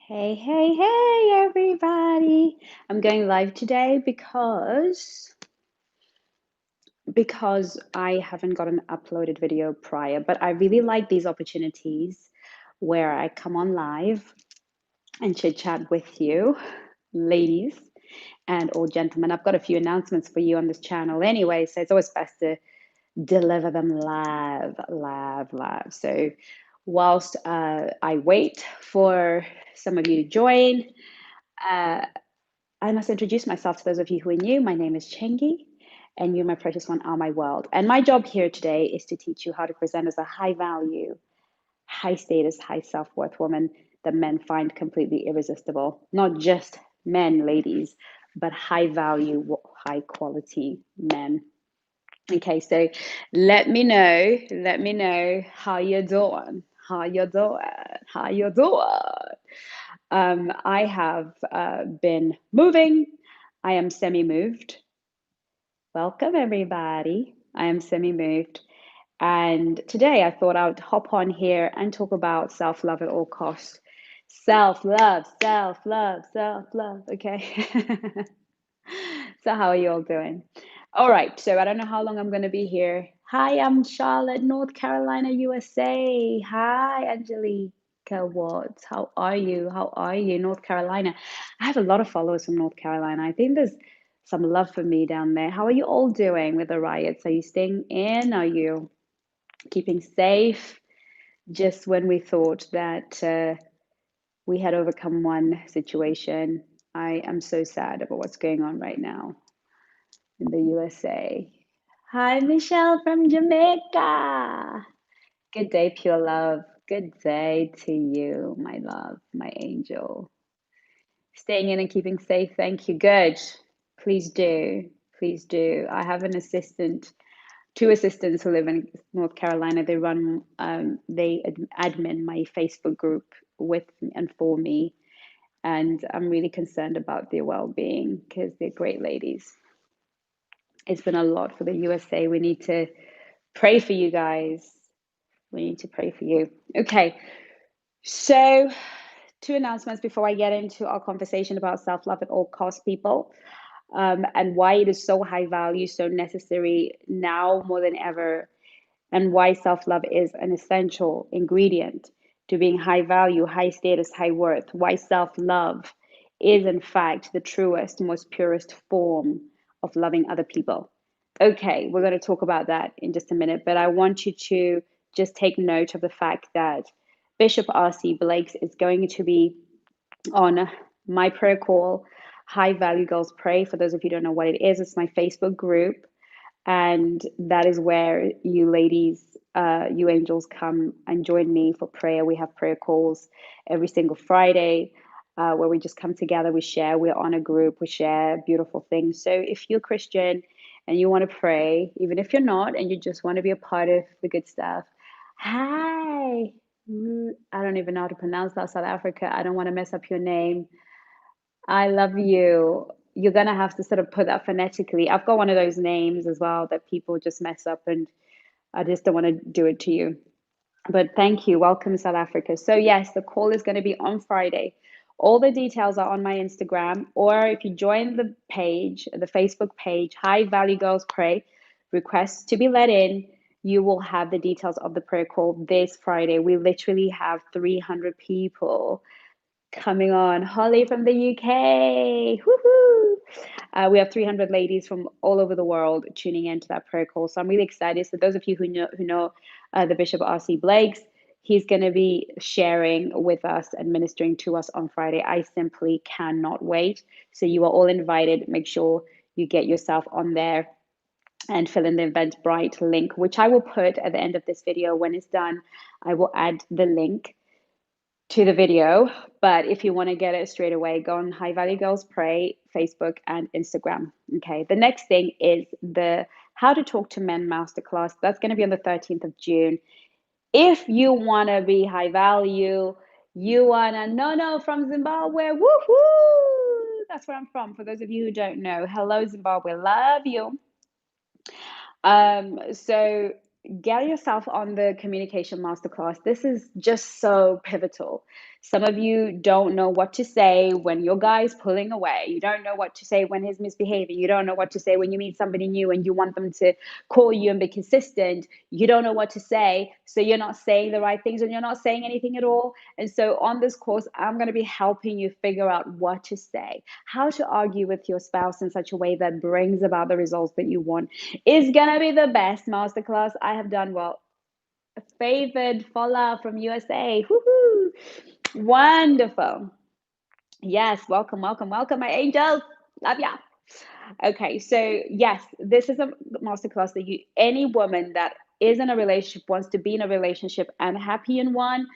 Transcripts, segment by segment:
Hey, hey, hey, everybody. I'm going live today because I haven't got an uploaded video prior, but I really like these opportunities where I come on live and chit chat with you, ladies and all gentlemen. I've got a few announcements for you on this channel anyway, so it's always best to deliver them live, live, live. So whilst I wait for some of you to join, uh, I must introduce myself to those of you who are new. My name is Chengi, and you, my precious one, are my world. And my job here today is to teach you how to present as a high value, high status, high self worth woman that men find completely irresistible. Not just men, ladies, but high value, high quality men. Okay, so let me know how you're doing, how you're doing, how you're doing. I have been moving. I am semi-moved. Welcome, everybody. I am semi-moved. And today I thought I would hop on here and talk about self-love at all costs. Self-love, self-love, self-love. Okay. So how are you all doing? All right. So I don't know how long I'm going to be here. Hi, I'm Charlotte, North Carolina, USA. Hi, Angelica Watts. How are you? How are you, North Carolina? I have a lot of followers from North Carolina. I think there's some love for me down there. How are you all doing with the riots? Are you staying in? Are you keeping safe? Just when we thought that we had overcome one situation, I am so sad about what's going on right now in the USA. Hi, Michelle from Jamaica. Good day, pure love. Good day to you, my love, my angel. Staying in and keeping safe. Thank you. Good. Please do. Please do. I have an assistant, two assistants who live in North Carolina. They run, they admin my Facebook group with and for me. And I'm really concerned about their well-being because they're great ladies. It's been a lot for the USA. We need to pray for you guys. We need to pray for you. Okay, so two announcements before I get into our conversation about self-love at all costs, people, and why it is so high value, so necessary now more than ever, and why self-love is an essential ingredient to being high value, high status, high worth, why self-love is in fact the truest, most purest form of loving other people. Okay, we're going to talk about that in just a minute, but I want you to just take note of the fact that Bishop R.C. Blakes is going to be on my prayer call, High Value Girls Pray. For those of you who don't know what it is, it's my Facebook group. And that is where you ladies, you angels come and join me for prayer. We have prayer calls every single Friday where we just come together, we share, we're on a group, we share beautiful things. So if you're Christian and you want to pray, even if you're not, and you just want to be a part of the good stuff, hi. I don't even know how to pronounce that, South Africa. I don't want to mess up your name. I love you. You're going to have to sort of put that phonetically. I've got one of those names as well that people just mess up, and I just don't want to do it to you. But thank you. Welcome, South Africa. So, yes, the call is going to be on Friday. All the details are on my Instagram, or if you join the page, the Facebook page, High Value Girls Pray, request to be let in, you will have the details of the prayer call this Friday. We literally have 300 people coming on. Holly from the UK. Woohoo! We have 300 ladies from all over the world tuning into that prayer call. So I'm really excited. So those of you who know the Bishop R.C. Blakes, he's going to be sharing with us and ministering to us on Friday. I simply cannot wait. So you are all invited. Make sure you get yourself on there and fill in the Eventbrite link, which I will put at the end of this video. When it's done, I will add the link to the video. But if you want to get it straight away, go on High Value Girls Pray, Facebook and Instagram. Okay. The next thing is the How to Talk to Men Masterclass. That's going to be on the 13th of June. If you want to be high value, you want to no from Zimbabwe. Woohoo! That's where I'm from. For those of you who don't know, hello Zimbabwe, love you. So get yourself on the communication masterclass. This is just so pivotal. Some of you don't know what to say when your guy's pulling away. You don't know what to say when he's misbehaving. You don't know what to say when you meet somebody new and you want them to call you and be consistent. You don't know what to say. So you're not saying the right things and you're not saying anything at all. And so on this course, I'm going to be helping you figure out what to say, how to argue with your spouse in such a way that brings about the results that you want. It's going to be the best masterclass I have done. Well, favored Fola from USA. Woohoo! Wonderful. Yes, welcome, welcome, welcome, my angels. Love ya. Okay, so yes, this is a masterclass that any woman that is in a relationship, wants to be in a relationship and happy in one,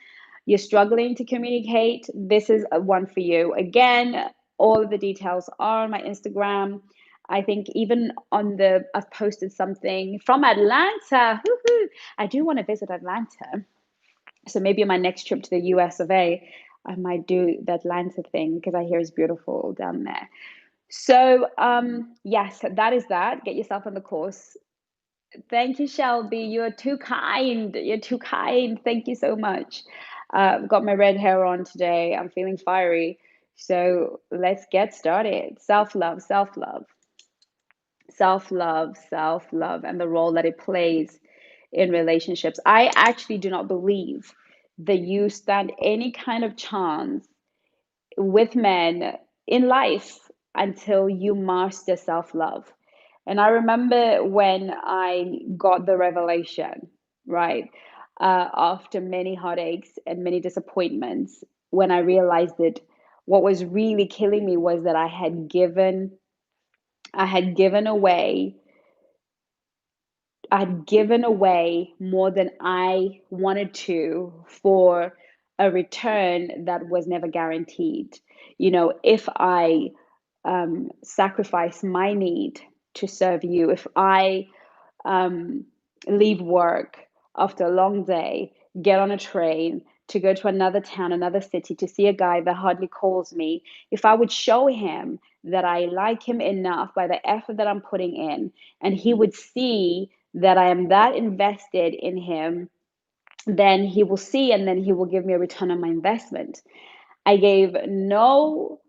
you're struggling to communicate, this is a one for you. Again, all of the details are on my Instagram. I think even I've posted something from Atlanta. Woo-hoo. I do want to visit Atlanta. So maybe on my next trip to the US of A, I might do the Atlanta thing because I hear it's beautiful down there. So yes, that is that. Get yourself on the course. Thank you, Shelby. You're too kind. You're too kind. Thank you so much. I've got my red hair on today. I'm feeling fiery. So let's get started. Self-love, self-love, self-love, self-love, and the role that it plays in relationships. I actually do not believe that you stand any kind of chance with men in life until you master self-love. And I remember when I got the revelation, right? After many heartaches and many disappointments, when I realized that what was really killing me was that I had given away more than I wanted to for a return that was never guaranteed. If I sacrifice my need to serve you, if I um, leave work after a long day, get on a train to go to another town, another city to see a guy that hardly calls me, if I would show him that I like him enough by the effort that I'm putting in, and he would see that I am that invested in him, then he will see and then he will give me a return on my investment. I gave no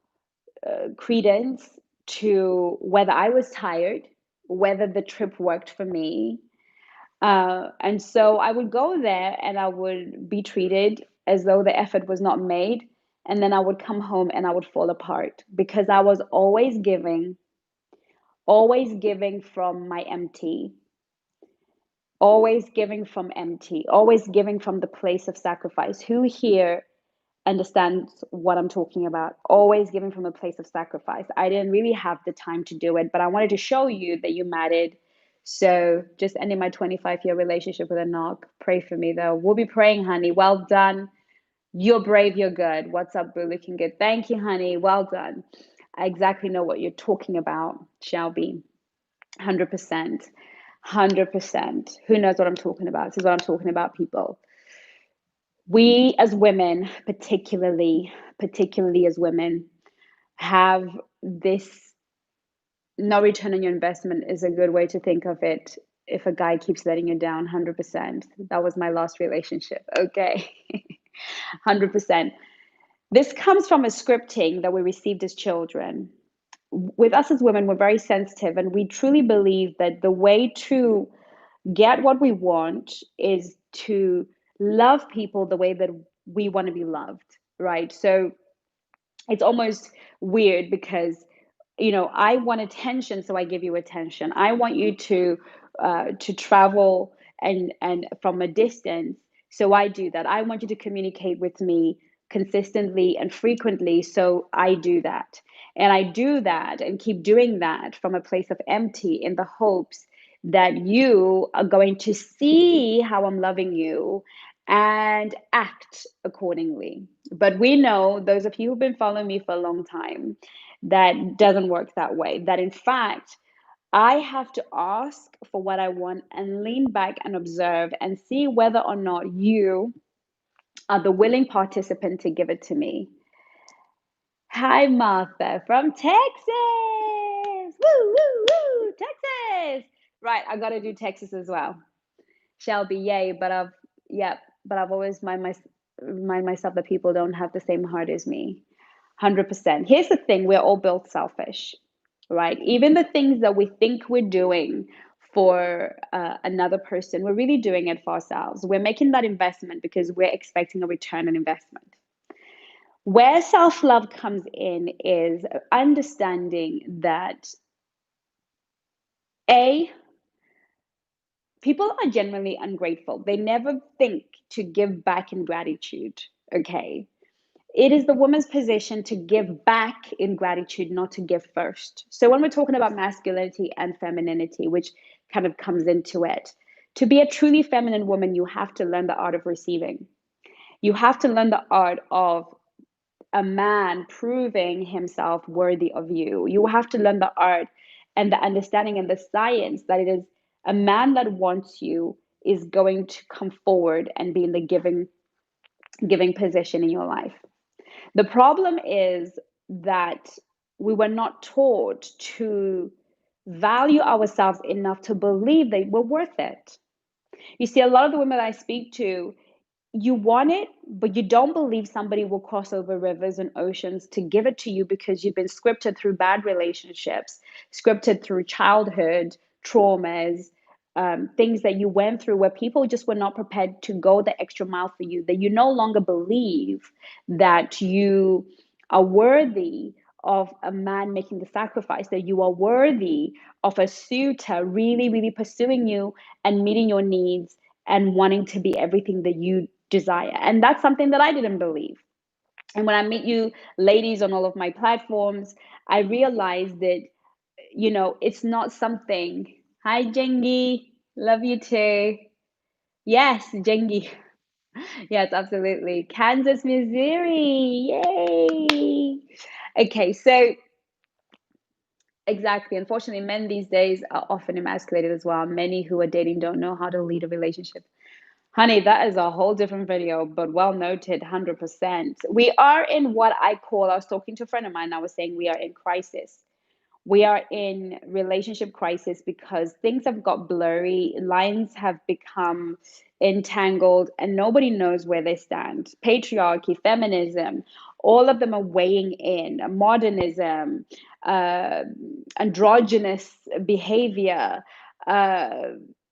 credence to whether I was tired, whether the trip worked for me. And so I would go there and I would be treated as though the effort was not made. And then I would come home and I would fall apart because I was always giving from my empty, always giving from empty, always giving from the place of sacrifice. Who here understands what I'm talking about? Always giving from a place of sacrifice. I didn't really have the time to do it, but I wanted to show you that you mattered. So just ending my 25-year relationship with a knock. Pray for me though. We'll be praying, honey. Well done. You're brave, you're good. What's up, boo? Looking good. Thank you, honey. Well done. I exactly know what you're talking about, Shelby. 100%. 100%. Who knows what I'm talking about? This is what I'm talking about, people. We as women, particularly as women, have this no return on your investment is a good way to think of it. If a guy keeps letting you down, 100%. That was my last relationship. Okay. 100%. This comes from a scripting that we received as children. With us as women, we're very sensitive, and we truly believe that the way to get what we want is to love people the way that we want to be loved, right? So it's almost weird because I want attention, so I give you attention. I want you to travel and from a distance, so I do that. I want you to communicate with me consistently and frequently, so I do that. And I do that and keep doing that from a place of empty in the hopes that you are going to see how I'm loving you and act accordingly. But we know, those of you who've been following me for a long time, that doesn't work that way. That in fact, I have to ask for what I want and lean back and observe and see whether or not you are the willing participant to give it to me. Hi, Martha from Texas. Woo, woo, woo, Texas. Right, I got to do Texas as well. Shelby, yay, but I've always remind myself that people don't have the same heart as me. 100%. Here's the thing, we're all built selfish, right? Even the things that we think we're doing for another person, we're really doing it for ourselves. We're making that investment because we're expecting a return on investment. Where self love comes in is understanding that A, people are generally ungrateful. They never think to give back in gratitude, okay? It is the woman's position to give back in gratitude, not to give first. So when we're talking about masculinity and femininity, which kind of comes into it, to be a truly feminine woman, you have to learn the art of receiving. You have to learn the art of a man proving himself worthy of you. You have to learn the art and the understanding and the science that it is a man that wants you is going to come forward and be in the giving position in your life. The problem is that we were not taught to value ourselves enough to believe that we're worth it. You see, a lot of the women I speak to, you want it, but you don't believe somebody will cross over rivers and oceans to give it to you because you've been scripted through bad relationships, scripted through childhood traumas, things that you went through where people just were not prepared to go the extra mile for you, that you no longer believe that you are worthy of a man making the sacrifice, that you are worthy of a suitor really, really pursuing you and meeting your needs and wanting to be everything that you desire. And that's something that I didn't believe. And when I meet you ladies on all of my platforms, I realize that, it's not something. Hi, Jengi. Love you too. Yes, Jengi. Yes, absolutely. Kansas, Missouri. Yay. Okay, so exactly. Unfortunately, men these days are often emasculated as well. Many who are dating don't know how to lead a relationship. Honey, that is a whole different video, but well noted, 100%. We are in what I call, I was talking to a friend of mine, I was saying we are in crisis. We are in relationship crisis because things have got blurry, lines have become entangled, and nobody knows where they stand. Patriarchy, feminism, all of them are weighing in. Modernism, uh, androgynous behavior, uh,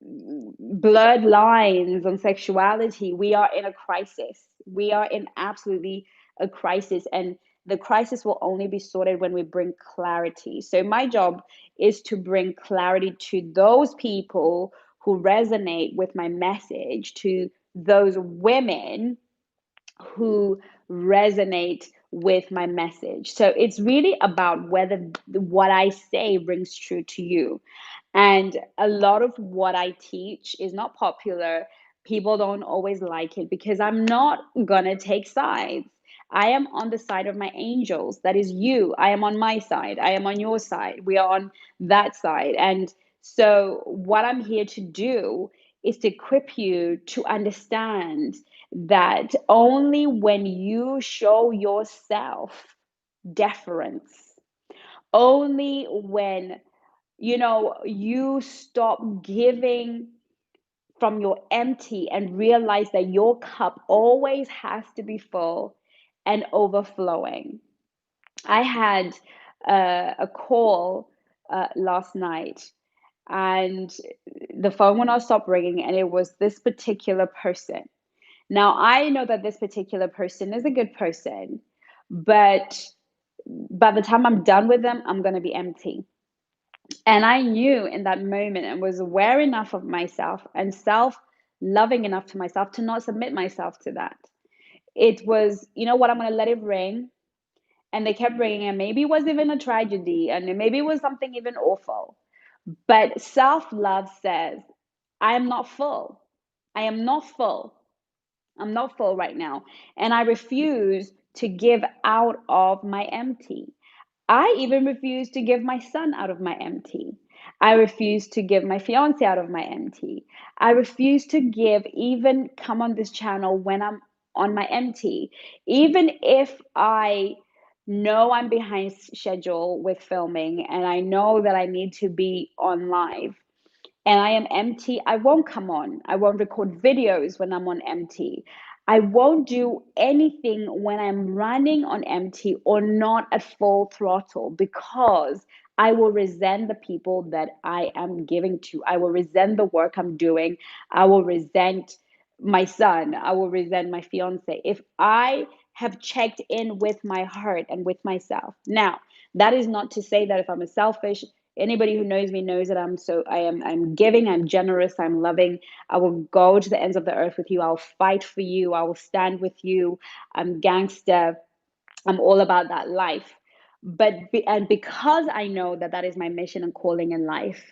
blurred lines on sexuality. We are in a crisis. We are in absolutely a crisis. And the crisis will only be sorted when we bring clarity. So my job is to bring clarity to those people who resonate with my message, to those women who resonate with my message. So it's really about whether what I say rings true to you. And a lot of what I teach is not popular. People don't always like it because I'm not going to take sides. I am on the side of my angels. That is you. I am on my side. I am on your side. We are on that side. And so, what I'm here to do is to equip you to understand that only when you show yourself deference, only when you stop giving from your empty and realize that your cup always has to be full and overflowing. I had a call last night, and the phone will not stop ringing, and it was this particular person. Now, I know that this particular person is a good person, but by the time I'm done with them, I'm going to be empty. And I knew in that moment and was aware enough of myself and self loving enough to myself to not submit myself to that. It was, you know what, I'm going to let it ring. And they kept ringing, and maybe it was even a tragedy, and maybe it was something even awful. But self love says, I am not full. I am not full. I'm not full right now. And I refuse to give out of my empty. I even refuse to give my son out of my empty. I refuse to give my fiance out of my empty. I refuse to give, even come on this channel when I'm on my empty. Even if I know I'm behind schedule with filming and I know that I need to be on live and I am empty, I won't come on. I won't record videos when I'm on empty. I won't do anything when I'm running on empty or not at full throttle, because I will resent the people that I am giving to. I will resent the work I'm doing. I will resent my son. I will resent my fiance if I have checked in with my heart and with myself. Now, that is not to say that if I'm a selfish, anybody who knows me knows that I'm giving, I'm generous, I'm loving. I will go to the ends of the earth with you. I'll fight for you. I will stand with you. I'm gangster. I'm all about that life. And because I know that that is my mission and calling in life,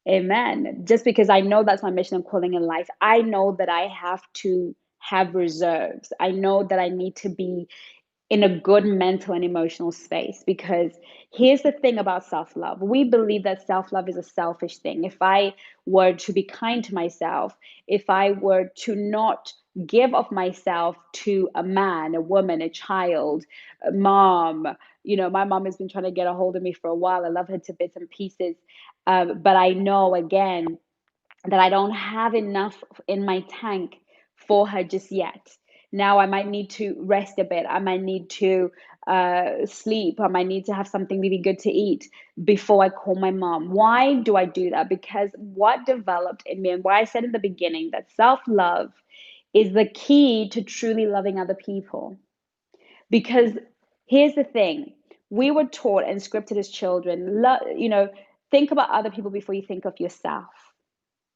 amen. Just because I know that's my mission and calling in life, I know that I have to have reserves. I know that I need to be in a good mental and emotional space, because here's the thing about self-love. We believe that self-love is a selfish thing. If I were to be kind to myself, if I were to not give of myself to a man, a woman, a child, a mom, my mom has been trying to get a hold of me for a while. I love her to bits and pieces, but I know, again, that I don't have enough in my tank for her just yet. Now I might need to rest a bit. I might need to sleep. I might need to have something really good to eat before I call my mom. Why do I do that? Because what developed in me, and why I said in the beginning that self-love is the key to truly loving other people. Because here's the thing. We were taught and scripted as children, think about other people before you think of yourself.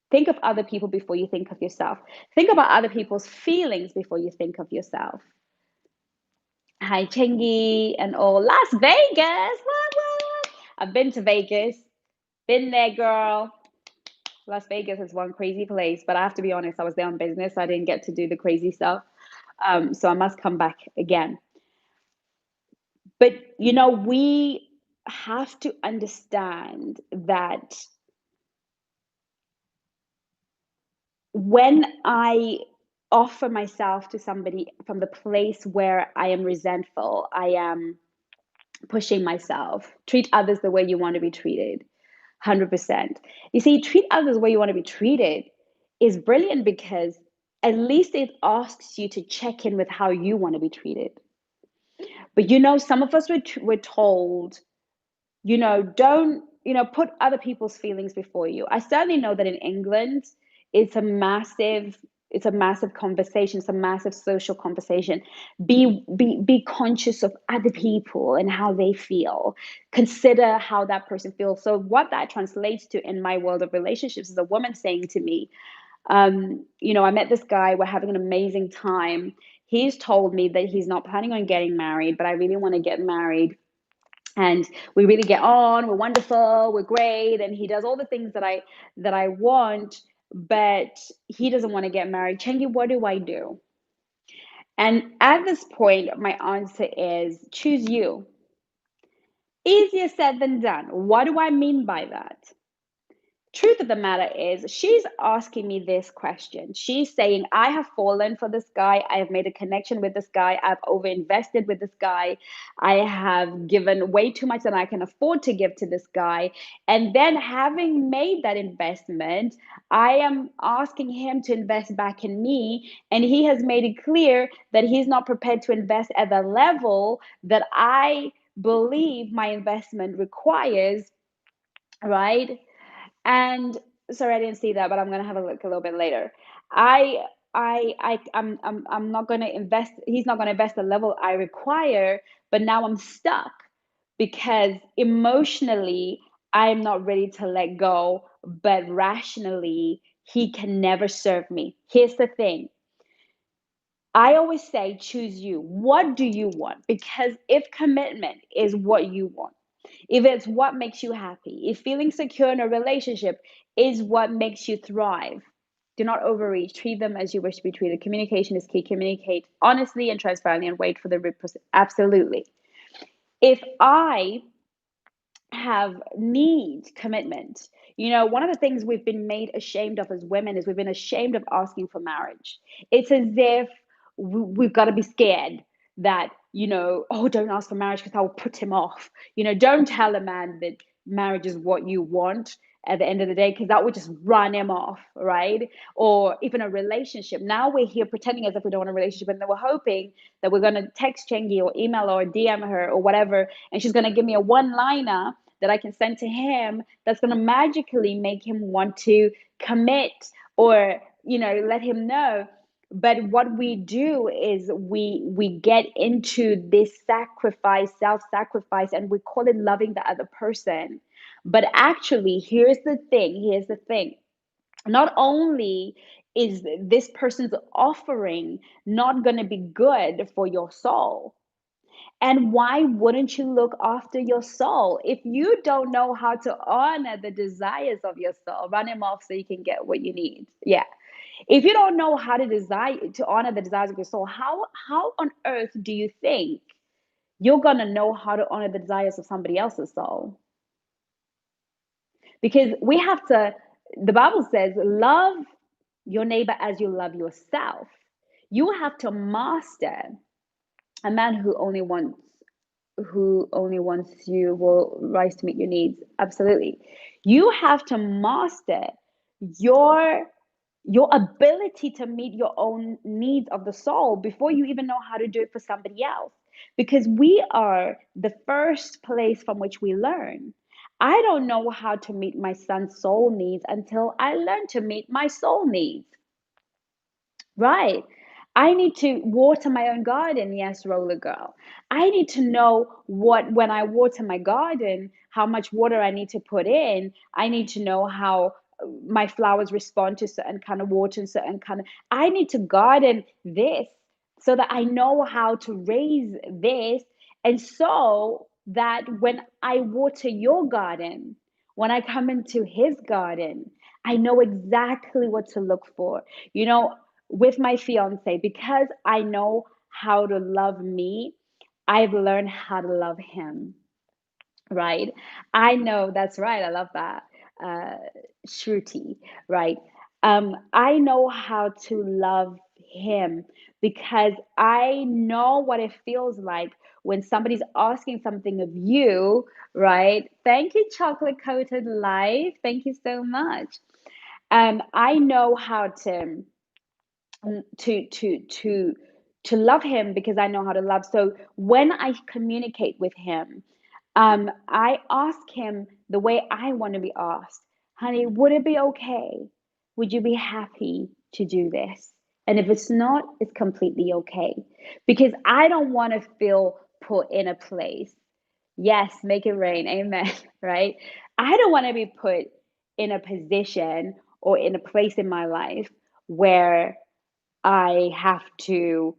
Think of other people before you think of yourself. Think about other people's feelings before you think of yourself. Hi, Chingy and all. Las Vegas. What? I've been to Vegas. Been there, girl. Las Vegas is one crazy place, but I have to be honest, I was there on business. So I didn't get to do the crazy stuff. So I must come back again. But, we have to understand that when I offer myself to somebody from the place where I am resentful, I am pushing myself, treat others the way you want to be treated, 100%. You see, treat others the way you want to be treated is brilliant, because at least it asks you to check in with how you want to be treated. But some of us were told, don't, put other people's feelings before you. I certainly know that in England, it's a massive, conversation. It's a massive social conversation. Be conscious of other people and how they feel. Consider how that person feels. So what that translates to in my world of relationships is a woman saying to me, I met this guy, we're having an amazing time. He's told me that he's not planning on getting married, but I really want to get married. And we really get on, we're wonderful, we're great, and he does all the things that I want, but he doesn't want to get married. Chengi, what do I do? And at this point, my answer is choose you. Easier said than done. What do I mean by that? Truth of the matter is, she's asking me this question. She's saying, I have fallen for this guy. I have made a connection with this guy. I've overinvested with this guy. I have given way too much than I can afford to give to this guy. And then, having made that investment, I am asking him to invest back in me. And he has made it clear that he's not prepared to invest at the level that I believe my investment requires, right? And sorry, I didn't see that, but I'm gonna have a look a little bit later. I I'm not gonna invest. He's not gonna invest the level I require, but now I'm stuck because emotionally I'm not ready to let go, but rationally he can never serve me. Here's the thing. I always say, choose you. What do you want? Because if commitment is what you want, if it's what makes you happy, if feeling secure in a relationship is what makes you thrive, do not overreach. Treat them as you wish to be treated. Communication is key. Communicate honestly and transparently and wait for the absolutely. If I have need commitment, one of the things we've been made ashamed of as women is we've been ashamed of asking for marriage. It's as if we've got to be scared that, oh, don't ask for marriage because I will put him off. Don't tell a man that marriage is what you want at the end of the day, because that would just run him off, right? Or even a relationship. Now we're here pretending as if we don't want a relationship, and then we're hoping that we're going to text Chengi or email or DM her or whatever, and she's going to give me a one-liner that I can send to him that's going to magically make him want to commit, or let him know. But what we do is we get into this sacrifice, self-sacrifice, and we call it loving the other person. But actually, here's the thing. Not only is this person's offering not going to be good for your soul, and why wouldn't you look after your soul? If you don't know how to honor the desires of your soul, run him off so you can get what you need. Yeah. If you don't know how to honor the desires of your soul, how on earth do you think you're gonna know how to honor the desires of somebody else's soul? Because the Bible says, love your neighbor as you love yourself. You have to master. A man who only wants you will rise to meet your needs. Absolutely. You have to master your your ability to meet your own needs of the soul before you even know how to do it for somebody else, because we are the first place from which we learn. I don't know how to meet my son's soul needs until I learn to meet my soul needs. Right. I need to water my own garden. Yes, roller girl. I need to know when I water my garden, how much water I need to put in. I need to know how my flowers respond to certain kind of water and certain kind of. I need to garden this so that I know how to raise this. And so that when I water your garden, when I come into his garden, I know exactly what to look for. You know, with my fiance, because I know how to love me, I've learned how to love him, right? I know that's right. I love that. Uh, Shruti, right? I know how to love him because I know what it feels like when somebody's asking something of you, right? Thank you, chocolate coated life. Thank you so much. I know how to to to to love him because I know how to love. So when I communicate with him, I ask him the way I want to be asked. Honey, would it be okay? Would you be happy to do this? And if it's not, it's completely okay. Because I don't want to feel put in a place. Yes, make it rain. Amen. Right? I don't want to be put in a position or in a place in my life where I have to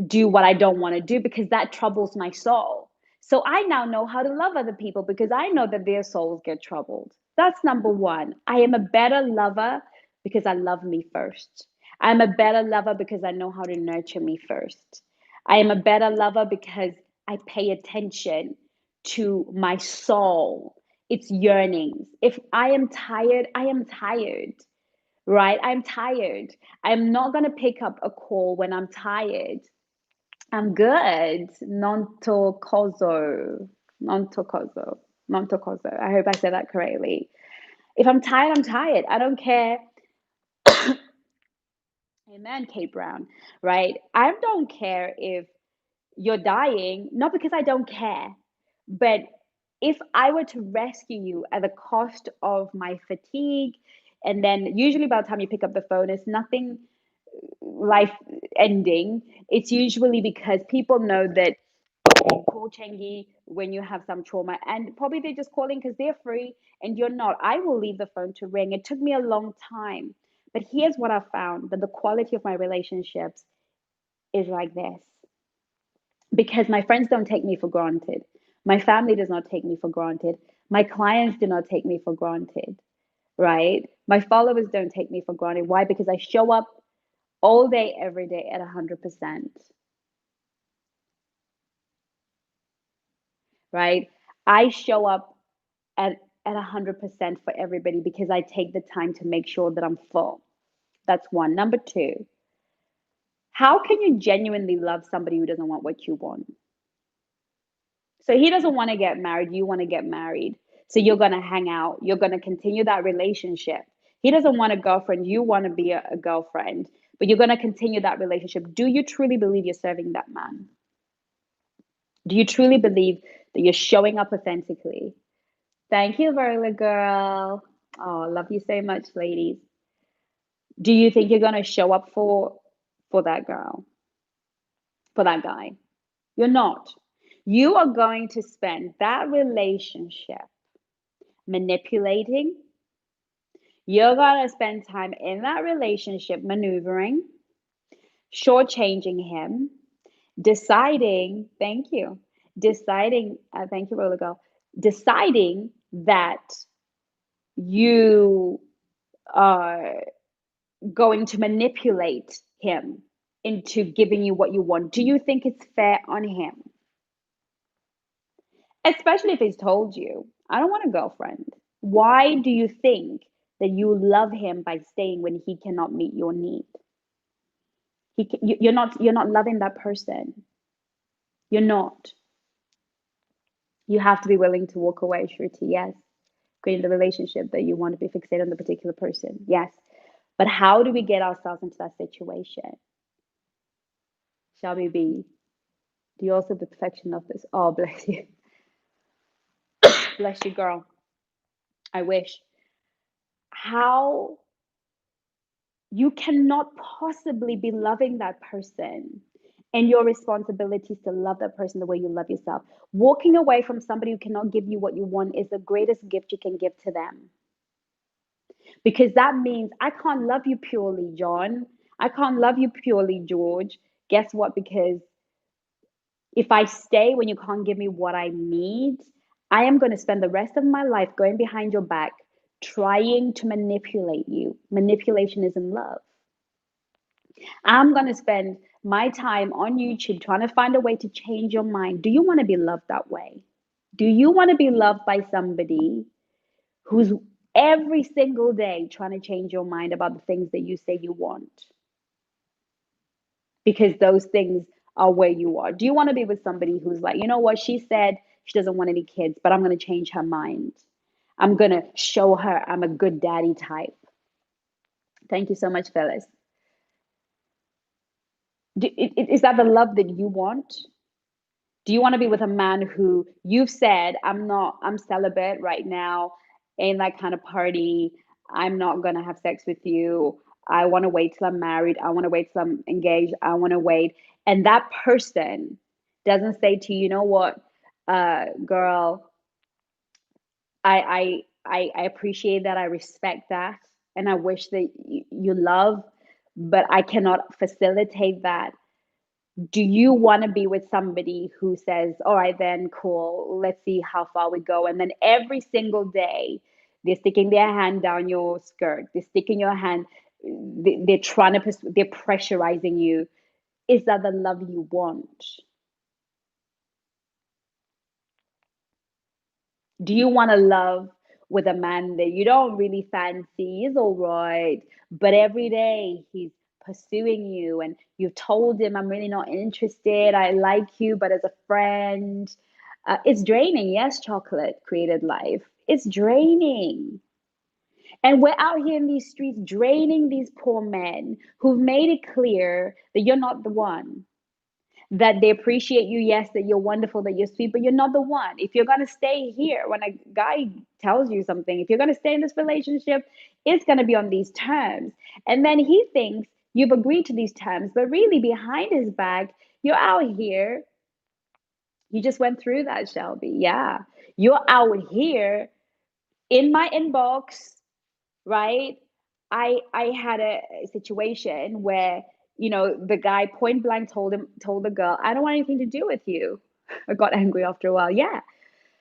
do what I don't want to do because that troubles my soul. So I now know how to love other people because I know that their souls get troubled. That's number one. I am a better lover because I love me first. I'm a better lover because I know how to nurture me first. I am a better lover because I pay attention to my soul, its yearnings. If I am tired, I am tired, right? I'm tired. I'm not going to pick up a call when I'm tired. I'm good. Non tocoso. Non tocoso. Non tocoso. I hope I said that correctly. If I'm tired, I'm tired. I don't care. Amen, Kate Brown, right? I don't care if you're dying, not because I don't care, but if I were to rescue you at the cost of my fatigue, and then usually by the time you pick up the phone, it's nothing life ending. It's usually because people know that call Chengi when you have some trauma, and probably they're just calling because they're free and you're not. I will leave the phone to ring. It took me a long time, but here's what I found: that the quality of my relationships is like this, because my friends don't take me for granted. My family does not take me for granted. My clients do not take me for granted, right? My followers don't take me for granted. Why? Because I show up all day, every day at 100%, right? I show up at 100% for everybody because I take the time to make sure that I'm full. That's one. Number two, how can you genuinely love somebody who doesn't want what you want? So he doesn't want to get married, you want to get married. So you're going to hang out. You're going to continue that relationship. He doesn't want a girlfriend. You want to be a girlfriend, but you're going to continue that relationship. Do you truly believe you're serving that man? Do you truly believe that you're showing up authentically? Thank you, Verla girl. Oh, love you so much, ladies. Do you think you're going to show up for that girl, for that guy? You're not. You are going to spend that relationship manipulating. You're going to spend time in that relationship maneuvering, shortchanging him, deciding, thank you, deciding, thank you, Roller Girl, deciding that you are going to manipulate him into giving you what you want. Do you think it's fair on him? Especially if he's told you, I don't want a girlfriend. Why do you think that you love him by staying when he cannot meet your need? You're not loving that person. You're not. You have to be willing to walk away, Shruti. Yes. Creating the relationship that you want to be fixated on the particular person. Yes. But how do we get ourselves into that situation? Shall we be? Do you also the perfection of this? Oh, bless you. Bless you, girl. I wish. How you cannot possibly be loving that person. And your responsibility is to love that person the way you love yourself. Walking away from somebody who cannot give you what you want is the greatest gift you can give to them. Because that means I can't love you purely, John. I can't love you purely, George. Guess what? Because if I stay when you can't give me what I need, I am going to spend the rest of my life going behind your back, trying to manipulate you. Manipulation isn't love. I'm going to spend my time on YouTube trying to find a way to change your mind. Do you want to be loved that way? Do you want to be loved by somebody who's every single day trying to change your mind about the things that you say you want? Because those things are where you are. Do you want to be with somebody who's like, you know what, she said she doesn't want any kids, but I'm going to change her mind. I'm going to show her I'm a good daddy type. Thank you so much, Phyllis. Is that the love that you want? Do you want to be with a man who you've said, I'm celibate right now, ain't that kind of party. I'm not going to have sex with you. I want to wait till I'm married. I want to wait till I'm engaged. I want to wait. And that person doesn't say to you, you know what, girl, I appreciate that. I respect that. And I wish that you love, but I cannot facilitate that. Do you want to be with somebody who says, all right, then cool, let's see how far we go? And then every single day, they're sticking their hand down your skirt, they're sticking your hand, they're trying to, they're pressurizing you. Is that the love you want? Do you want to love with a man that you don't really fancy? He's all right, but every day he's pursuing you and you've told him, I'm really not interested. I like you, but as a friend, it's draining. Yes, chocolate created life. It's draining. And we're out here in these streets draining these poor men who've made it clear that you're not the one, that they appreciate you, yes, that you're wonderful, that you're sweet, but you're not the one. If you're going to stay here, when a guy tells you something, if you're going to stay in this relationship, it's going to be on these terms. And then he thinks you've agreed to these terms, but really behind his back, you're out here. You just went through that, Shelby. Yeah. You're out here in my inbox, right? I had a situation where, the guy point blank told the girl, I don't want anything to do with you. I got angry after a while. Yeah.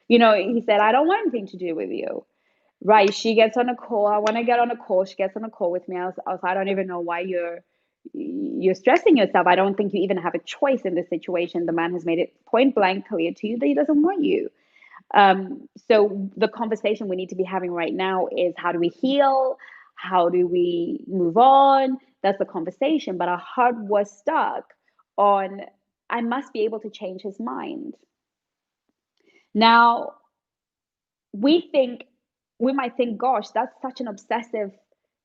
He said, I don't want anything to do with you. Right. She gets on a call. I want to get on a call. She gets on a call with me. I was I don't even know why you're stressing yourself. I don't think you even have a choice in this situation. The man has made it point blank clear to you that he doesn't want you. So the conversation we need to be having right now is, how do we heal? How do we move on? That's the conversation. But our heart was stuck on, I must be able to change his mind. Now, we might think, gosh, that's such an obsessive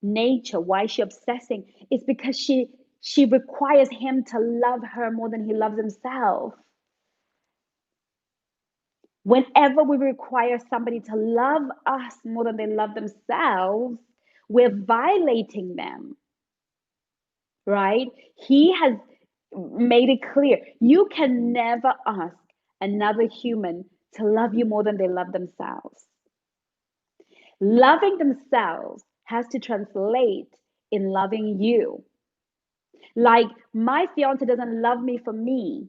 nature. Why is she obsessing? It's because she requires him to love her more than he loves himself. Whenever we require somebody to love us more than they love themselves, we're violating them, right? He has made it clear you can never ask another human to love you more than they love themselves. Loving themselves has to translate in loving you. Like, my fiance doesn't love me for me.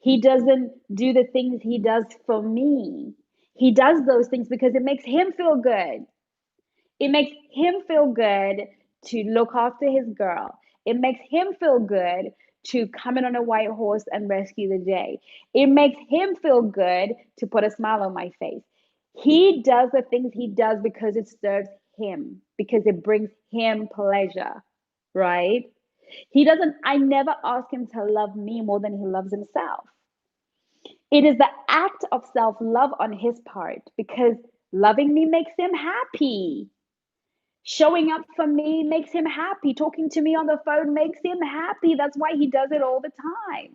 He doesn't do the things he does for me. He does those things because it makes him feel good. It makes him feel good to look after his girl. It makes him feel good to come in on a white horse and rescue the day. It makes him feel good to put a smile on my face. He does the things he does because it serves him, because it brings him pleasure, right? I never ask him to love me more than he loves himself. It is the act of self love on his part because loving me makes him happy. Showing up for me makes him happy. Talking to me on the phone makes him happy. That's why he does it all the time,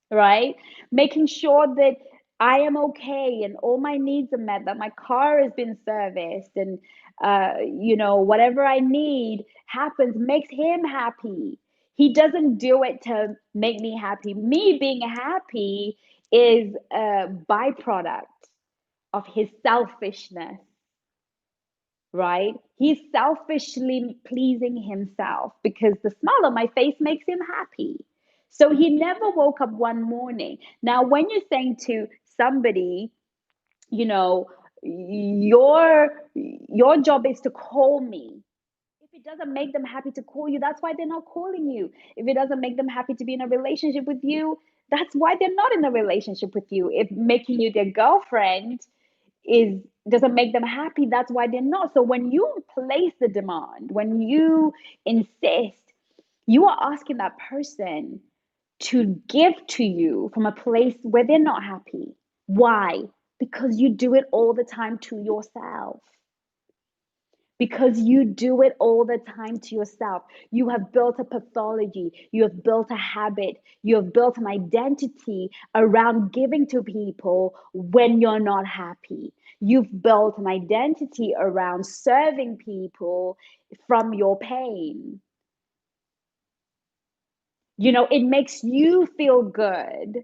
right? Making sure that I am okay and all my needs are met, that my car has been serviced, and whatever I need happens, makes him happy. He doesn't do it to make me happy. Me being happy is a byproduct of his selfishness, right? He's selfishly pleasing himself because the smile on my face makes him happy. So he never woke up one morning. Now, when you're saying to somebody, you know, your job is to call me. If it doesn't make them happy to call you, that's why they're not calling you. If it doesn't make them happy to be in a relationship with you, that's why they're not in a relationship with you. If making you their girlfriend is doesn't make them happy, that's why they're not. So when you place the demand, when you insist, you are asking that person to give to you from a place where they're not happy. Why? Because you do it all the time to yourself. Because you do it all the time to yourself. You have built a pathology, you have built a habit, you have built an identity around giving to people when you're not happy. You've built an identity around serving people from your pain. It makes you feel good.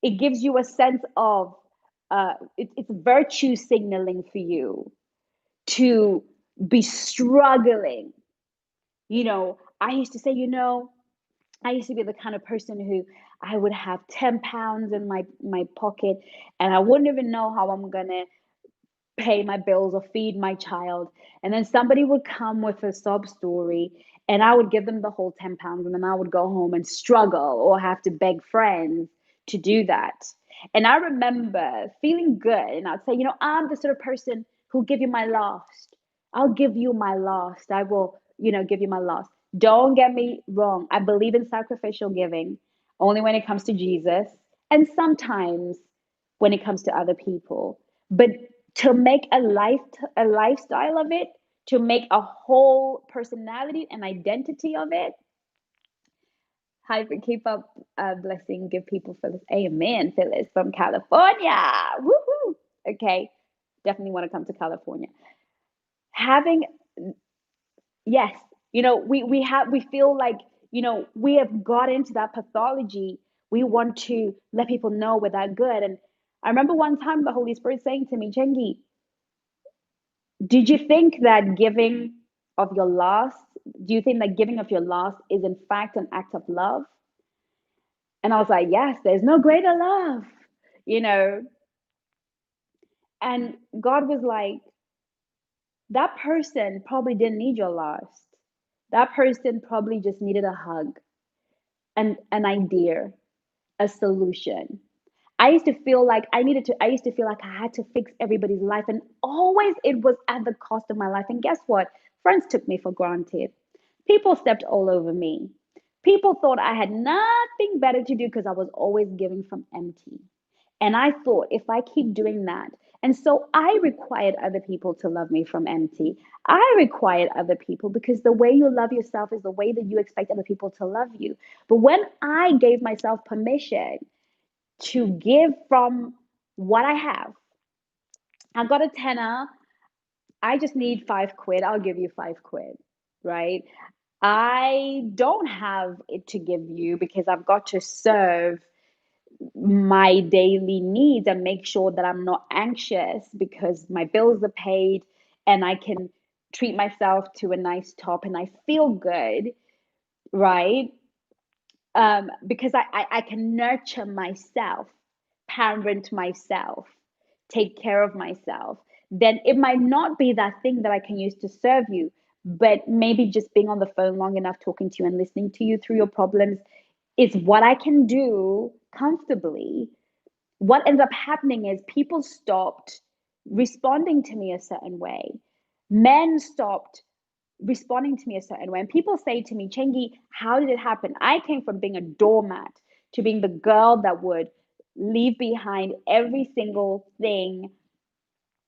It gives you a sense of, it's virtue signaling for you to be struggling. I used to say, I used to be the kind of person who I would have 10 pounds in my pocket and I wouldn't even know how I'm going to pay my bills or feed my child. And then somebody would come with a sob story and I would give them the whole 10 pounds and then I would go home and struggle or have to beg friends to do that. And I remember feeling good and I'd say, I'm the sort of person who'll give you my last. I'll give you my last. I will, give you my last. Don't get me wrong. I believe in sacrificial giving only when it comes to Jesus and sometimes when it comes to other people. But to make a lifestyle of it, to make a whole personality and identity of it. Hyper, keep up, blessing, give people Phyllis. Amen, Phyllis from California. Woohoo! Okay, definitely want to come to California. Having Yes, we feel like we have got into that pathology. We want to let people know we're that good. And I remember one time the Holy Spirit saying to me, Chengi, did you think that giving of your last, do you think that giving of your last is in fact an act of love? And I was like, yes, there's no greater love, you know. And God was like, that person probably didn't need your last. That person probably just needed a hug and an idea, a solution. I used to feel like I had to fix everybody's life. And always it was at the cost of my life. And guess what? Friends took me for granted. People stepped all over me. People thought I had nothing better to do because I was always giving from empty. And I thought, if I keep doing that, and so I required other people to love me from empty. I required other people because the way you love yourself is the way that you expect other people to love you. But when I gave myself permission to give from what I have, I got a tenner. I just need £5. I'll give you £5, right? I don't have it to give you because I've got to serve my daily needs and make sure that I'm not anxious because my bills are paid and I can treat myself to a nice top and I feel good, right? Because I can nurture myself, parent myself, take care of myself, then it might not be that thing that I can use to serve you, but maybe just being on the phone long enough, talking to you and listening to you through your problems is what I can do comfortably. What ends up happening is people stopped responding to me a certain way. Men stopped responding to me a certain way. And people say to me, Chengi, how did it happen? I came from being a doormat to being the girl that would leave behind every single thing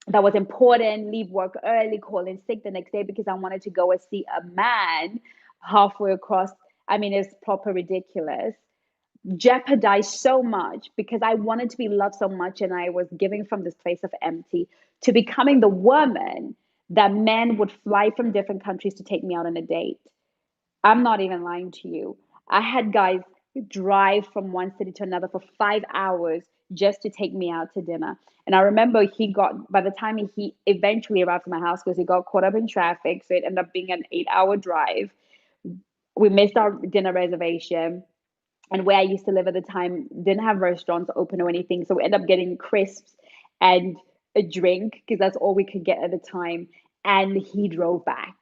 that was important, leave work early, call in sick the next day because I wanted to go and see a man halfway across. I mean, it's proper ridiculous. Jeopardized so much because I wanted to be loved so much and I was giving from this place of empty to becoming the woman that men would fly from different countries to take me out on a date. I'm not even lying to you. I had guys drive from one city to another for 5 hours just to take me out to dinner. And I remember by the time he eventually arrived to my house because he got caught up in traffic, so it ended up being an 8 hour drive. We missed our dinner reservation, and where I used to live at the time didn't have restaurants open or anything. So we ended up getting crisps and a drink because that's all we could get at the time. And he drove back.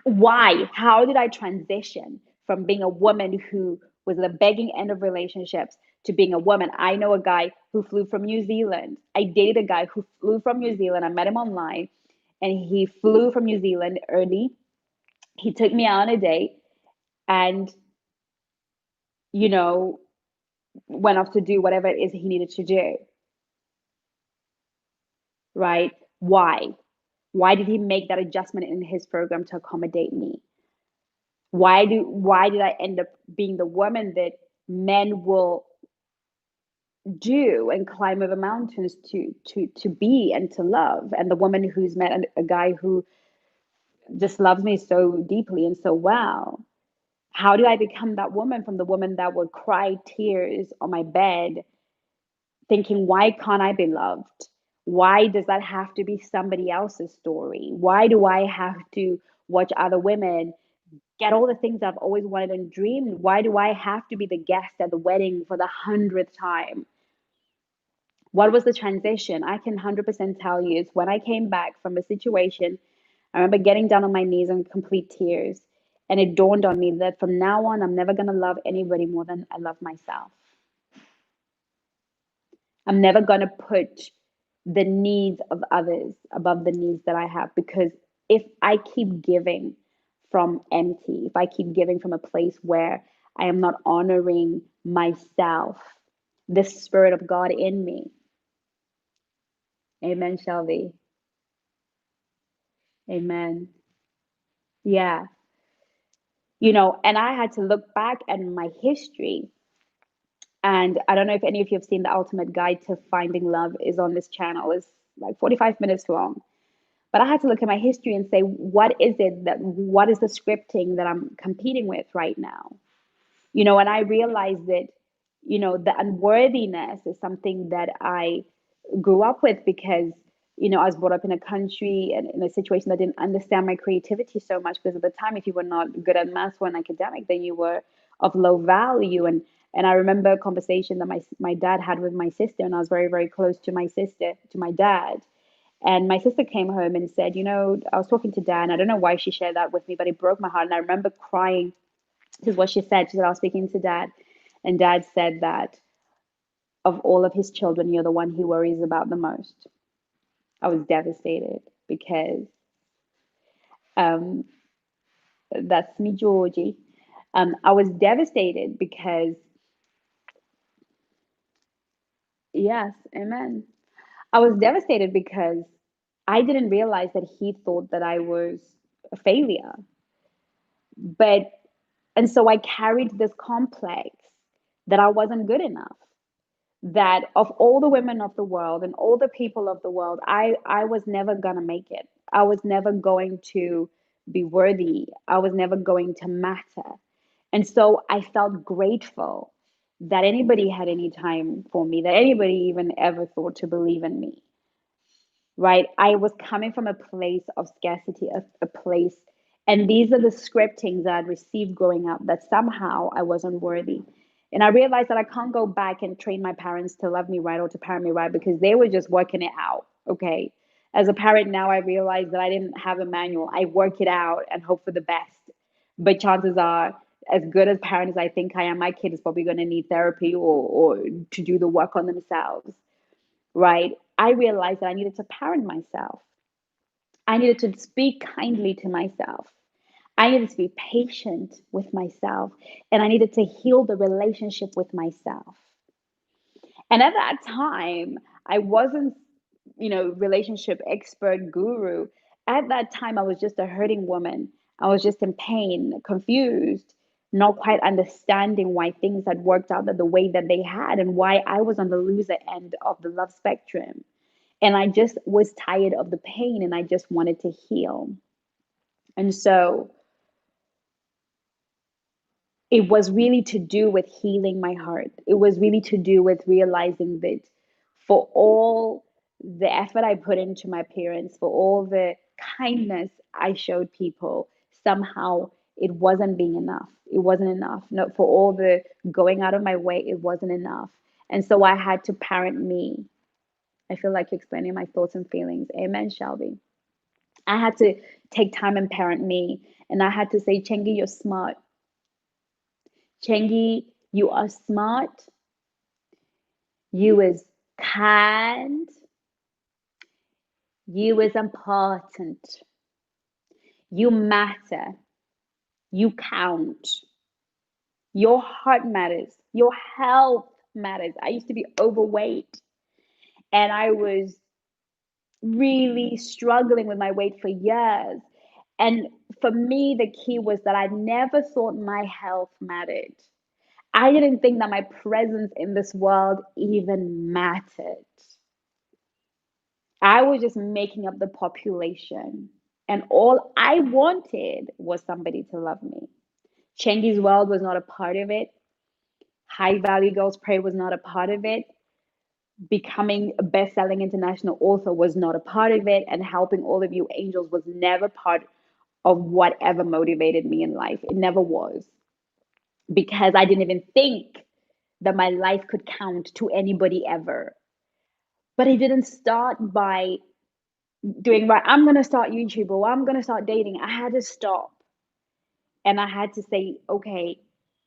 Why? How did I transition from being a woman who was at the begging end of relationships to being a woman? I know a guy who flew from New Zealand. I dated a guy who flew from New Zealand. I met him online and he flew from New Zealand early. He took me out on a date and, you know, went off to do whatever it is he needed to do, right? Why? Why did he make that adjustment in his program to accommodate me? Why did I end up being the woman that men will do and climb over mountains to be and to love, and the woman who's met a guy who just loves me so deeply and so well? How do I become that woman from the woman that would cry tears on my bed thinking, why can't I be loved? Why does that have to be somebody else's story? Why do I have to watch other women get all the things I've always wanted and dreamed? Why do I have to be the guest at the wedding for the 100th time? What was the transition? I can 100% tell you is when I came back from a situation, I remember getting down on my knees in complete tears. And it dawned on me that from now on, I'm never going to love anybody more than I love myself. I'm never going to put the needs of others above the needs that I have, because if I keep giving from empty, if I keep giving from a place where I am not honoring myself, the Spirit of God in me. Amen, Shelby. Amen. Yeah. And I had to look back at my history. And I don't know if any of you have seen the Ultimate Guide to Finding Love is on this channel. It's like 45 minutes long. But I had to look at my history and say, what is the scripting that I'm competing with right now? And I realized that, the unworthiness is something that I grew up with because, I was brought up in a country and in a situation that didn't understand my creativity so much, because at the time, if you were not good at math or an academic, then you were of low value. And I remember a conversation that my dad had with my sister, and I was very, very close to my sister, to my dad. And my sister came home and said, I was talking to dad, and I don't know why she shared that with me, but it broke my heart. And I remember crying. This is what she said. She said, I was speaking to dad, and dad said that of all of his children, you're the one he worries about the most. I was devastated because um, that's me, Georgie. I was devastated because Yes, amen. I was devastated because I didn't realize that he thought that I was a failure. But, and so I carried this complex that I wasn't good enough. That of all the women of the world and all the people of the world, I was never gonna make it. I was never going to be worthy. I was never going to matter. And so I felt grateful that anybody had any time for me, that anybody even ever thought to believe in me, right? I was coming from a place of scarcity, a place, and these are the scriptings that I'd received growing up that somehow I wasn't worthy. And I realized that I can't go back and train my parents to love me right or to parent me right because they were just working it out. Okay. As a parent now, I realize that I didn't have a manual. I work it out and hope for the best. But chances are, as good as parent as I think I am, my kid is probably going to need therapy or to do the work on themselves, right? I realized that I needed to parent myself. I needed to speak kindly to myself. I needed to be patient with myself. And I needed to heal the relationship with myself. And at that time, I wasn't, relationship expert guru. At that time, I was just a hurting woman. I was just in pain, confused, not quite understanding why things had worked out the way that they had and why I was on the loser end of the love spectrum. And I just was tired of the pain and I just wanted to heal. And so it was really to do with healing my heart. It was really to do with realizing that for all the effort I put into my parents, for all the kindness I showed people, somehow it wasn't being enough. It wasn't enough. No, for all the going out of my way, it wasn't enough. And so I had to parent me. I feel like explaining my thoughts and feelings. Amen, Shelby. I had to take time and parent me. And I had to say, Chengi, you're smart. Chengi, you are smart. You is kind. You is important. You matter. You count. Your heart matters. Your health matters. I used to be overweight and I was really struggling with my weight for years. And for me, the key was that I never thought my health mattered. I didn't think that my presence in this world even mattered. I was just making up the population. And all I wanted was somebody to love me. Chengi's World was not a part of it. High Value Girls Pray was not a part of it. Becoming a best-selling international author was not a part of it. And helping all of you angels was never part of whatever motivated me in life. It never was. Because I didn't even think that my life could count to anybody ever. But it didn't start by doing, right, I'm going to start YouTube or I'm going to start dating. I had to stop and I had to say, okay,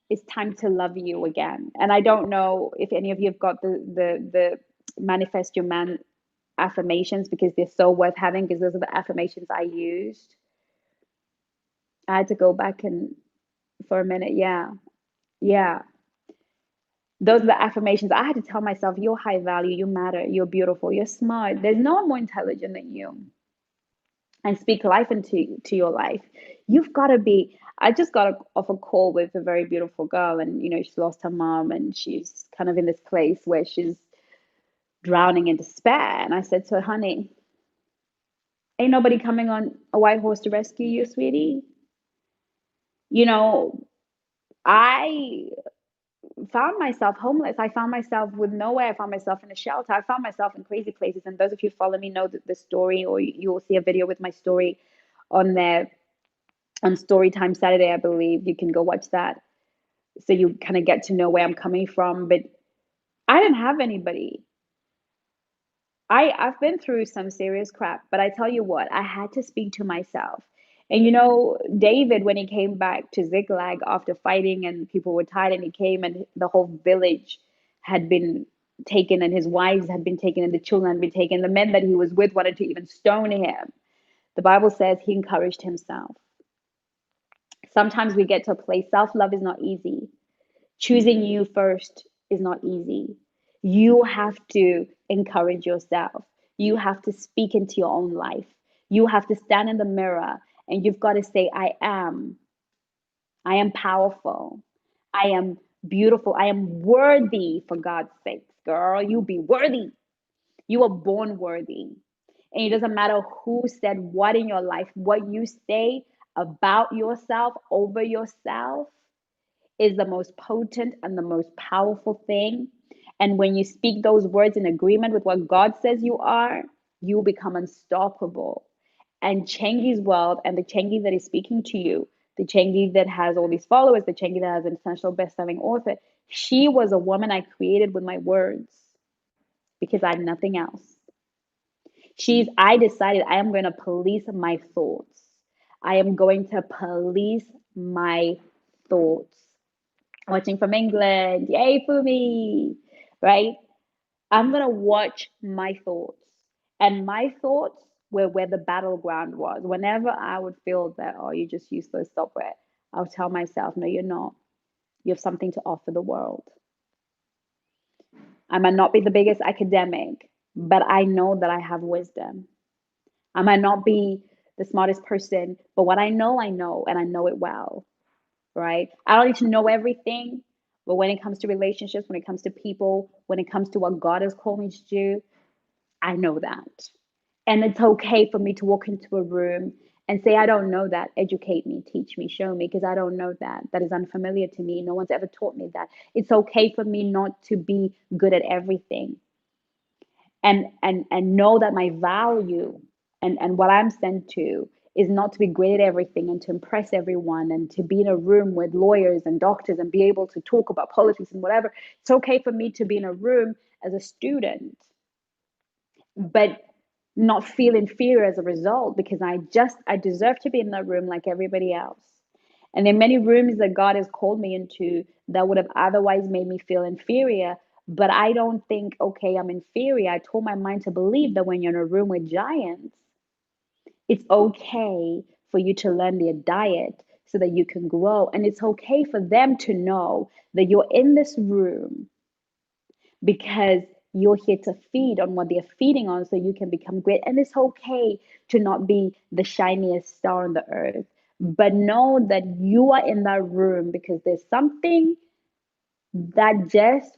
it's time to love you again. And I don't know if any of you have got the manifest your man affirmations because they're so worth having because those are the affirmations I used. I had to go back and for a minute. Yeah. Yeah. Those are the affirmations. I had to tell myself, you're high value, you matter, you're beautiful, you're smart. There's no one more intelligent than you. And speak life into your life. You've got to be. I just got off a call with a very beautiful girl, and she's lost her mom, and she's kind of in this place where she's drowning in despair. And I said to her, "Honey, ain't nobody coming on a white horse to rescue you, sweetie. You know, I found myself homeless. I found myself with nowhere. I found myself in a shelter. I found myself in crazy places. And those of you who follow me know the story, or you will see a video with my story on there on Storytime Saturday, I believe. You can go watch that. So you kind of get to know where I'm coming from. But I didn't have anybody. I've been through some serious crap, but I tell you what, I had to speak to myself. And David, when he came back to Ziklag after fighting and people were tired, and he came and the whole village had been taken, and his wives had been taken, and the children had been taken. The men that he was with wanted to even stone him. The Bible says he encouraged himself. Sometimes we get to a place, self love is not easy. Choosing you first is not easy. You have to encourage yourself. You have to speak into your own life. You have to stand in the mirror and you've got to say, I am powerful. I am beautiful. I am worthy, for God's sakes, girl. You be worthy. You are born worthy. And it doesn't matter who said what in your life, what you say about yourself, over yourself, is the most potent and the most powerful thing. And when you speak those words in agreement with what God says you are, you become unstoppable. And Chengi's world and the Chengi that is speaking to you, the Chengi that has all these followers, the Chengi that has an international best-selling author, she was a woman I created with my words because I had nothing else. I decided I am going to police my thoughts. I am going to police my thoughts. Watching from England, yay for me, right? I'm going to watch my thoughts. And my thoughts were where the battleground was. Whenever I would feel that, oh, you're just useless, stop it, I'll tell myself, no, you're not. You have something to offer the world. I might not be the biggest academic, but I know that I have wisdom. I might not be the smartest person, but what I know, and I know it well, right? I don't need to know everything, but when it comes to relationships, when it comes to people, when it comes to what God has called me to do, I know that. And it's okay for me to walk into a room and say, I don't know that. Educate me, teach me, show me, because I don't know that. That is unfamiliar to me. No one's ever taught me that. It's okay for me not to be good at everything. And know that my value and what I'm sent to is not to be great at everything and to impress everyone and to be in a room with lawyers and doctors and be able to talk about politics and whatever. It's okay for me to be in a room as a student, but not feel inferior as a result because I deserve to be in that room like everybody else. And there are many rooms that God has called me into that would have otherwise made me feel inferior. But I don't think, okay, I'm inferior. I told my mind to believe that when you're in a room with giants, it's okay for you to learn their diet so that you can grow. And it's okay for them to know that you're in this room because you're here to feed on what they're feeding on so you can become great. And it's okay to not be the shiniest star on the earth, but know that you are in that room because there's something that just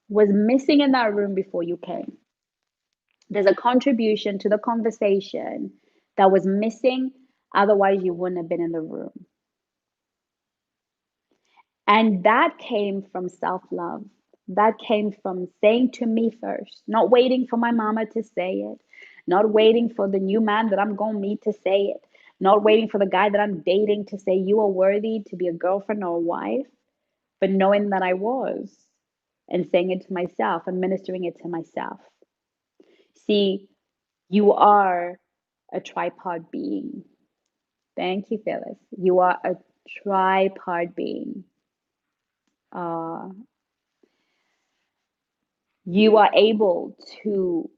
was missing in that room before you came. There's a contribution to the conversation that was missing, otherwise, you wouldn't have been in the room. And that came from self love. That came from saying to me first, not waiting for my mama to say it, not waiting for the new man that I'm going to meet to say it, not waiting for the guy that I'm dating to say, you are worthy to be a girlfriend or a wife, but knowing that I was and saying it to myself and ministering it to myself. See, you are a tripod being. Thank you, Phyllis. You are a tripod being. Uh, you are able to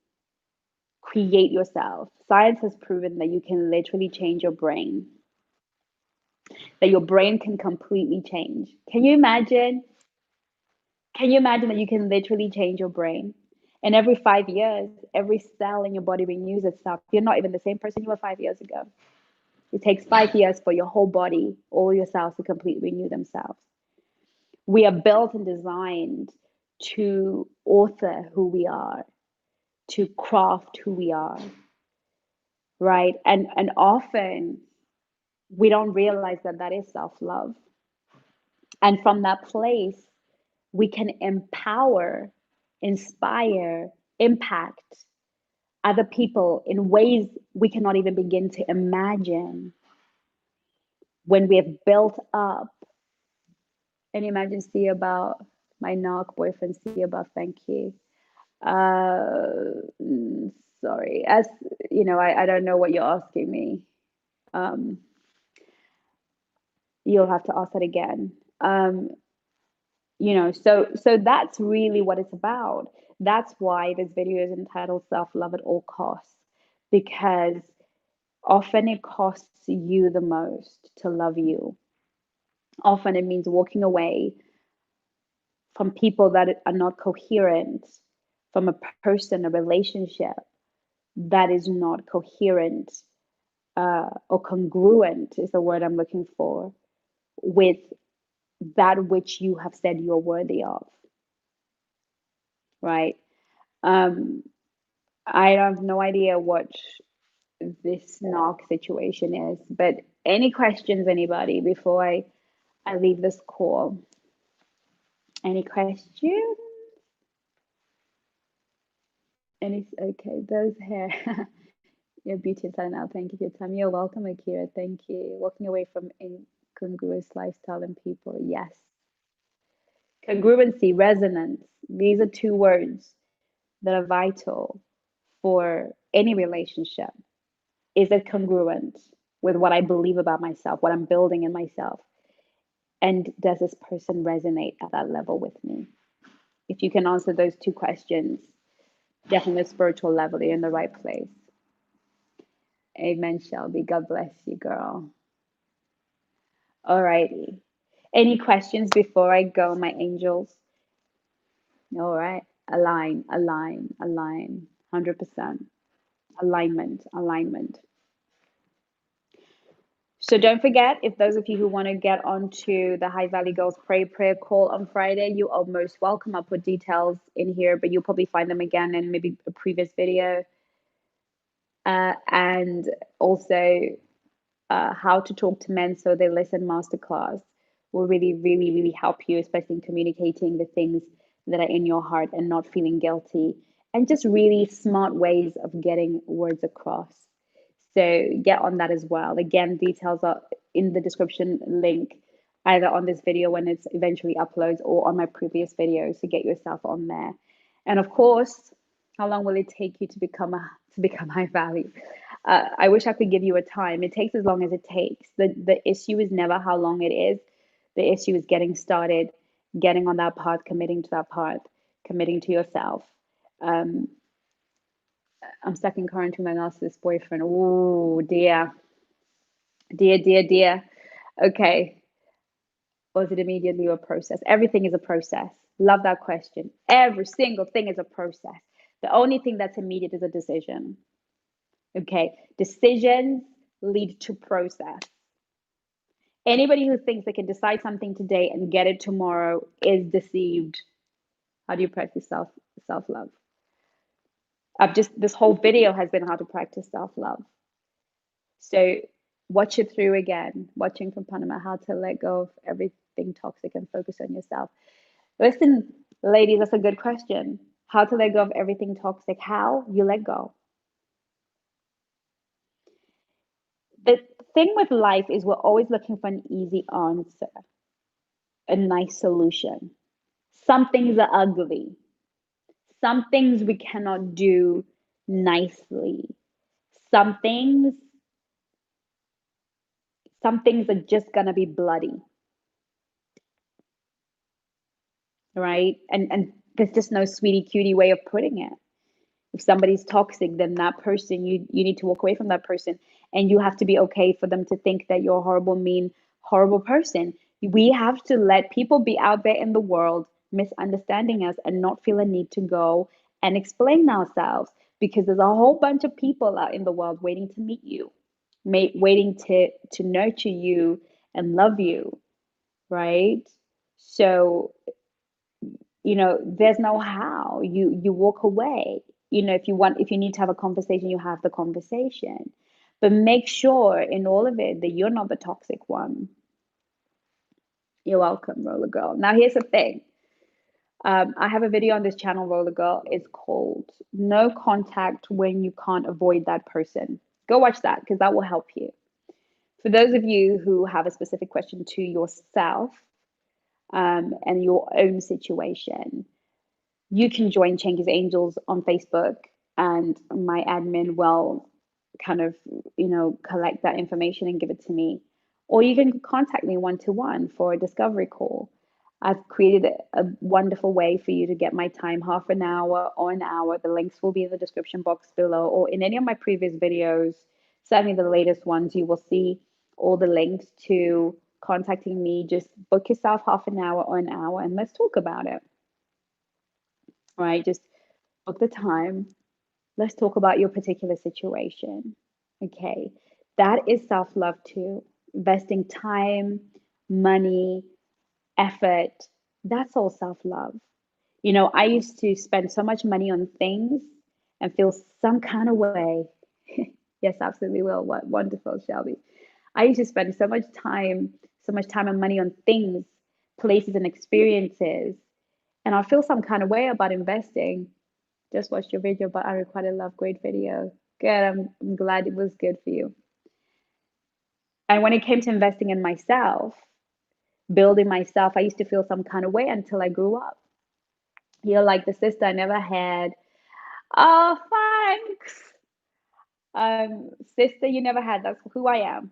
create yourself. Science has proven that you can literally change your brain, that your brain can completely change. Can you imagine? Can you imagine that you can literally change your brain? And every 5 years, every cell in your body renews itself. You're not even the same person you were 5 years ago. It takes 5 years for your whole body, all your cells to completely renew themselves. We are built and designed to author who we are, to craft who we are, right? And often we don't realize that that is self-love. And from that place, we can empower, inspire, impact other people in ways we cannot even begin to imagine when we have built up. And imagine, see about my narc boyfriend, see about, thank you. Sorry, as you know, I don't know what you're asking me. Um, you'll have to ask that again. So that's really what it's about. That's why this video is entitled Self-Love at All Costs, because often it costs you the most to love you. Often it means walking away from people that are not coherent, from a person, a relationship that is not coherent or congruent is the word I'm looking for with that which you have said you're worthy of, right? Um, I have no idea what this knock situation is, but any questions, anybody, before I leave this call? Any questions? Any, okay, those here. Your beauty inside out. Thank you for your time. You're welcome, Akira. Thank you. Walking away from incongruous lifestyle and people. Yes. Congruency, resonance. These are two words that are vital for any relationship. Is it congruent with what I believe about myself, what I'm building in myself? And does this person resonate at that level with me? If you can answer those two questions, definitely spiritual level, you're in the right place. Amen, Shelby. God bless you, girl. All righty. Any questions before I go, my angels? All right. Align, align, align. 100%. Alignment, alignment. So don't forget, if those of you who want to get onto the High Valley Girls prayer call on Friday, you are most welcome. I'll put details in here, but you'll probably find them again in maybe a previous video. And also how to talk to men so they listen masterclass will really, really, really help you, especially in communicating the things that are in your heart and not feeling guilty, and just really smart ways of getting words across. So get on that as well. Again, details are in the description link, either on this video when it's eventually uploads or on my previous videos. So get yourself on there. And of course, how long will it take you to become high value? I wish I could give you a time. It takes as long as it takes. The issue is never how long it is. The issue is getting started, getting on that path, committing to that path, committing to yourself. Um, I'm stuck in quarantine with my narcissist boyfriend. Oh dear, dear, dear, dear. Okay. Was it immediately a process? Everything is a process. Love that question. Every single thing is a process. The only thing that's immediate is a decision. Okay. Decisions lead to process. Anybody who thinks they can decide something today and get it tomorrow is deceived. How do you practice self-love? This whole video has been how to practice self-love. So watch it through again, watching from Panama, how to let go of everything toxic and focus on yourself. Listen, ladies, that's a good question. How to let go of everything toxic? How? You let go. The thing with life is we're always looking for an easy answer, a nice solution. Some things are ugly. Some things we cannot do nicely. Some things, some things are just gonna be bloody, right? And there's just no sweetie cutie way of putting it. If somebody's toxic, then that person, you need to walk away from that person. And you have to be okay for them to think that you're a horrible, mean, horrible person. We have to let people be out there in the world misunderstanding us and not feel a need to go and explain ourselves, because there's a whole bunch of people out in the world waiting to meet you, waiting to nurture you and love you, right? So there's no how. You walk away. If you need to have a conversation, you have the conversation, but make sure in all of it that you're not the toxic one. You're welcome, Roller Girl. Now here's the thing. I have a video on this channel, Roller Girl. It's called No Contact When You Can't Avoid That Person. Go watch that, because that will help you. For those of you who have a specific question to yourself, and your own situation, you can join Chengi's Angels on Facebook, and my admin will kind of, collect that information and give it to me. Or you can contact me one-to-one for a discovery call. I've created a wonderful way for you to get my time, half an hour or an hour. The links will be in the description box below, or in any of my previous videos, certainly the latest ones, you will see all the links to contacting me. Just book yourself half an hour or an hour and let's talk about it. Right? Just book the time. Let's talk about your particular situation. Okay. That is self love too. Investing time, money, effort. That's all self love. You know, I used to spend so much money on things and feel some kind of way. Yes, absolutely will. What wonderful, Shelby. I used to spend so much time and money on things, places, and experiences, and I feel some kind of way about investing. Just watched your video, but I recorded love. Great video. Good. I'm glad it was good for you. And when it came to investing in myself, building myself, I used to feel some kind of way until I grew up. You're like the sister I never had. Oh, thanks. Sister you never had. That's who I am.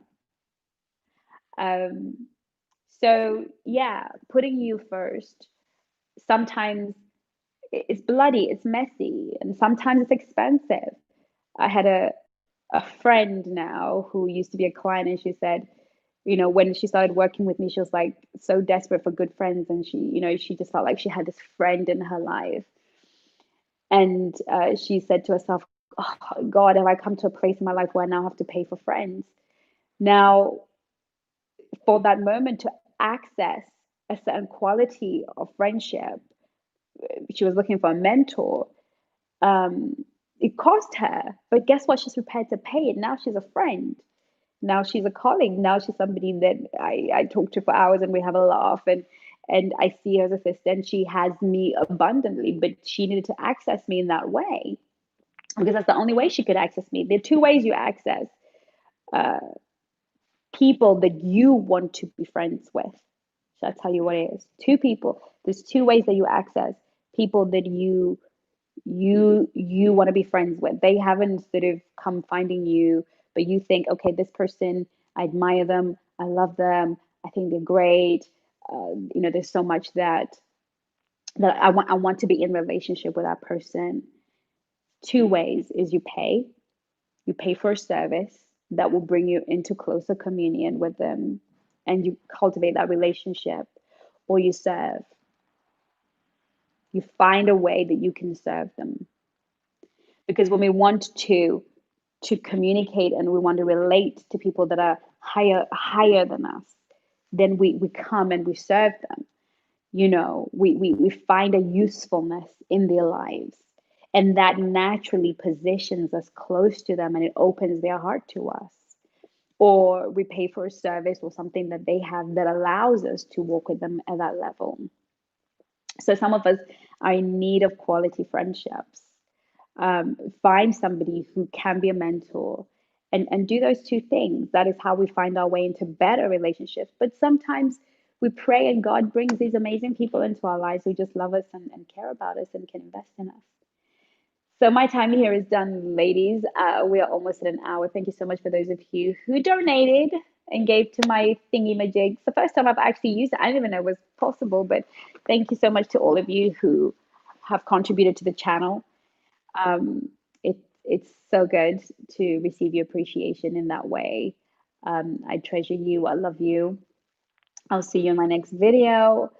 Um, so yeah, putting you first. Sometimes it's bloody, it's messy, and sometimes it's expensive. I had a friend now who used to be a client, and she said, you know, when she started working with me, she was like so desperate for good friends, and she, you know, she just felt like she had this friend in her life, and she said to herself, "Oh God, have I come to a place in my life where I now have to pay for friends?" Now, for that moment to access a certain quality of friendship, she was looking for a mentor. Um, it cost her, but guess what? She's prepared to pay it. Now she's a friend. Now she's a colleague. Now she's somebody that I talk to for hours and we have a laugh, and I see her as a sister, and she has me abundantly, but she needed to access me in that way because that's the only way she could access me. There are two ways you access uh, people that you want to be friends with. So I'll tell you what it is. Two people. There's two ways that you access people that you want to be friends with. They haven't sort of come finding you, but you think, okay, this person, I admire them, I love them, I think they're great. You know, there's so much that I want to be in relationship with that person. Two ways is you pay for a service that will bring you into closer communion with them, and you cultivate that relationship, or you serve. You find a way that you can serve them. Because when we want to communicate and we want to relate to people that are higher than us, then we come and we serve them. You know, we find a usefulness in their lives, and that naturally positions us close to them, and it opens their heart to us. Or we pay for a service or something that they have that allows us to walk with them at that level. So some of us are in need of quality friendships. Find somebody who can be a mentor, and do those two things. That is how we find our way into better relationships. But sometimes we pray and God brings these amazing people into our lives who just love us and care about us and can invest in us. So my time here is done, ladies. We are almost at an hour. Thank you so much for those of you who donated and gave to my thingy majig. It's the first time I've actually used it. I didn't even know it was possible, but thank you so much to all of you who have contributed to the channel. Um, it's so good to receive your appreciation in that way. I treasure you. I love you. I'll see you in my next video.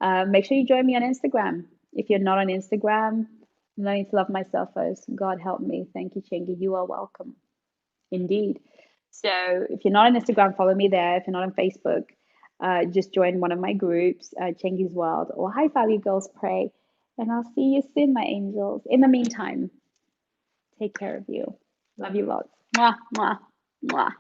Make sure you join me on Instagram. If you're not on Instagram, I'm learning to love myself first. God help me. Thank you, Chingy. You are welcome. Indeed. So if you're not on Instagram, follow me there. If you're not on Facebook, just join one of my groups, Chingy's World or High Value Girls Pray. And I'll see you soon, my angels. In the meantime, take care of you. Love you lots. Mwah, mwah, mwah.